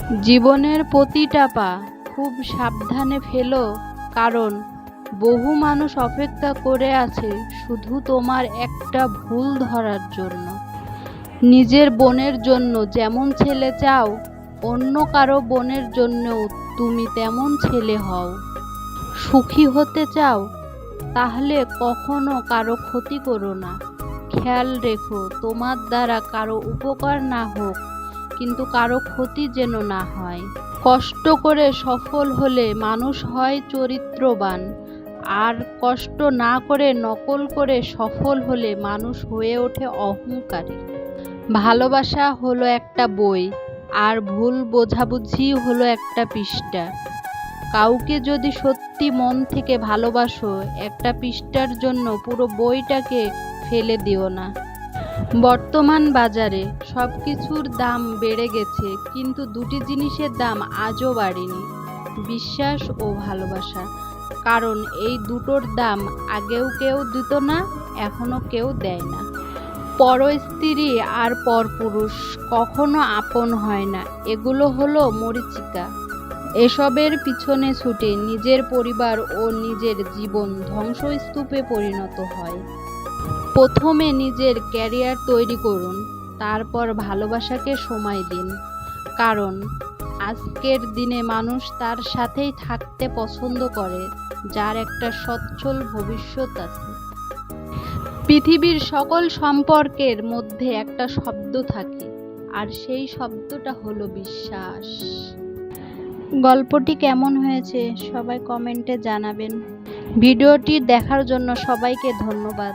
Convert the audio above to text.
জীবনের প্রতিটা পা খুব সাবধানে ফেলো, কারণ বহু মানুষ অপেক্ষা করে আছে শুধু তোমার একটা ভুল ধরার জন্য। নিজের বোনের জন্য যেমন ছেলে চাও, অন্য কারো বোনের জন্যও তুমি তেমন ছেলে হও। সুখী হতে চাও, তাহলে কখনো কারো ক্ষতি করো না। খেয়াল রেখো তোমার দ্বারা কারো উপকার না হোক, কিন্তু কারো ক্ষতি যেন না হয়। কষ্ট করে সফল হলে মানুষ হয় চরিত্রবান, আর কষ্ট না করে নকল করে সফল হলে মানুষ হয়ে ওঠে অহংকারী। ভালোবাসা হলো একটা বই, আর ভুল বোঝাবুঝি হলো একটা পৃষ্ঠা। কাউকে যদি সত্যি মন থেকে ভালোবাসো, একটা পৃষ্ঠার জন্য পুরো বইটাকে ফেলে দিও না। বর্তমান বাজারে সব কিছুর দাম বেড়ে গেছে, কিন্তু দুটি জিনিসের দাম আজও বাড়েনি, বিশ্বাস ও ভালোবাসা। কারণ এই দুটোর দাম আগেও কেউ দিত না, এখনো কেউ দেয় না। পর স্ত্রী আর পরপুরুষ কখনো আপন হয় না, এগুলো হলো মরীচিকা। এসবের পিছনে ছুটে নিজের পরিবার ও নিজের জীবন ধ্বংসস্তূপে পরিণত হয়। প্রথমে নিজের ক্যারিয়ার তৈরি করুন, তারপর ভালোবাসাকে সময় দিন। কারণ আজকের দিনে মানুষ তার সাথেই থাকতে পছন্দ করে যার একটা সচ্ছল ভবিষ্যৎ আছে। পৃথিবীর সকল সম্পর্কের মধ্যে একটা শব্দ থাকে, আর সেই শব্দটা হলো বিশ্বাস। গল্পটি কেমন হয়েছে সবাই কমেন্টে জানাবেন। ভিডিওটি দেখার জন্য সবাইকে ধন্যবাদ।